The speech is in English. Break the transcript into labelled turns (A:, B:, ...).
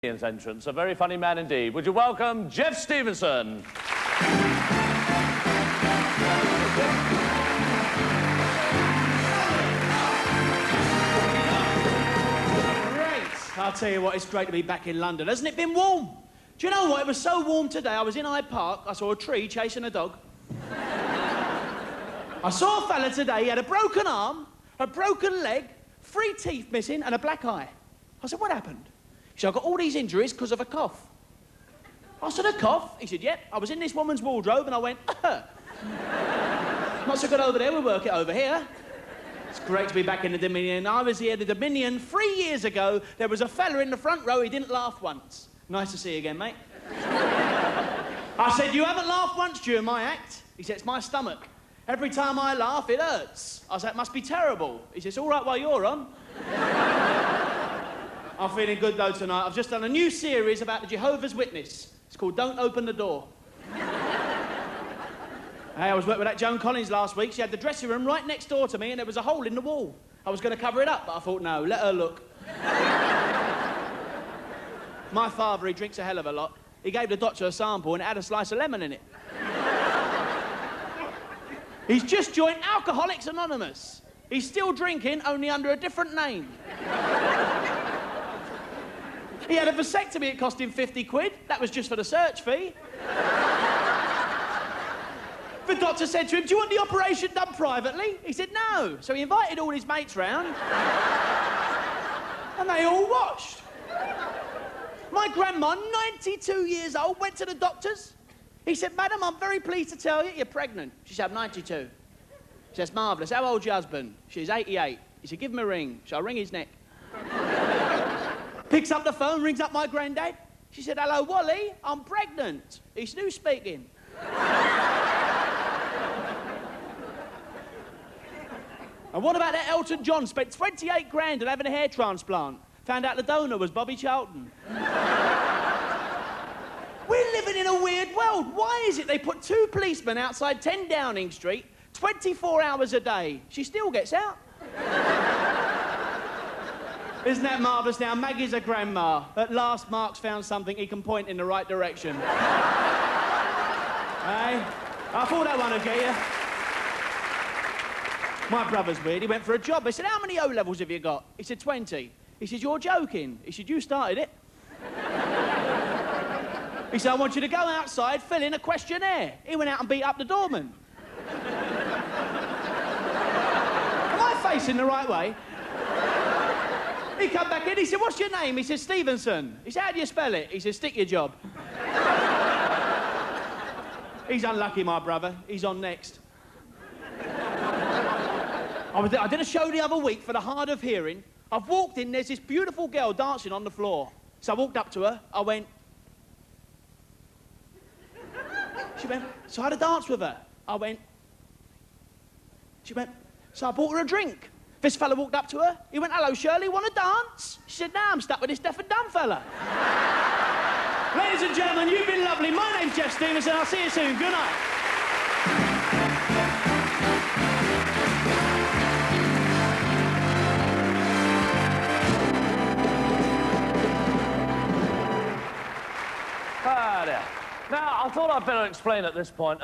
A: Entrance, a very funny man indeed. Would you welcome Jeff Stevenson?
B: Great. I'll tell you what, it's great to be back in London. Hasn't it been warm? Do you know what? It was so warm today, I was in Hyde Park, I saw a tree chasing a dog. I saw a fella today, he had a broken arm, a broken leg, 3 teeth missing and a black eye. I said, what happened? He said, I got all these injuries because of a cough. I said, a cough? He said, yep, I was in this woman's wardrobe and I went, not so good over there, we'll work it over here. It's great to be back in the Dominion. I was here at the Dominion 3 years ago. There was a fella in the front row, he didn't laugh once. Nice to see you again, mate. I said, you haven't laughed once during my act? He said, it's my stomach. Every time I laugh, it hurts. I said, it must be terrible. He said, it's all right while you're on. I'm feeling good, though, tonight. I've just done a new series about the Jehovah's Witness. It's called Don't Open the Door. Hey, I was working with that Joan Collins last week. She had the dressing room right next door to me, and there was a hole in the wall. I was going to cover it up, but I thought, no, let her look. My father, he drinks a hell of a lot. He gave the doctor a sample, and it had a slice of lemon in it. He's just joined Alcoholics Anonymous. He's still drinking, only under a different name. He had a vasectomy, it cost him 50 quid. That was just for the search fee. The doctor said to him, do you want the operation done privately? He said, no. So he invited all his mates round. And they all watched. My grandma, 92 years old, went to the doctors. He said, madam, I'm very pleased to tell you, you're pregnant. She said, I'm 92. She says, marvellous. How old's your husband? She's 88. He said, give him a ring. So I ring his neck. Picks up the phone, rings up my granddad. She said, hello, Wally, I'm pregnant. He said, who's speaking? And what about that Elton John? Spent 28 grand on having a hair transplant. Found out the donor was Bobby Charlton. We're living in a weird world. Why is it they put 2 policemen outside 10 Downing Street 24 hours a day? She still gets out. Isn't that marvellous now? Maggie's a grandma. At last, Mark's found something he can point in the right direction. Hey? I thought that one would get you. My brother's weird. He went for a job. They said, how many O-levels have you got? He said, 20. He said, you're joking. He said, you started it. He said, I want you to go outside, fill in a questionnaire. He went out and beat up the doorman. Am I facing the right way? He come back in, he said, what's your name? He said, Stevenson. He said, how do you spell it? He said, stick your job. He's unlucky, my brother. He's on next. I did a show the other week for the hard of hearing. I've walked in, there's this beautiful girl dancing on the floor. So I walked up to her, I went... She went, so I had a dance with her. I went... She went, so I bought her a drink. This fella walked up to her. He went, hello, Shirley, want to dance? She said, no, I'm stuck with this deaf and dumb fella. Ladies and gentlemen, you've been lovely. My name's Jeff Stevenson. I'll see you soon. Good night.
A: Ah, there. Now, I thought I'd better explain at this point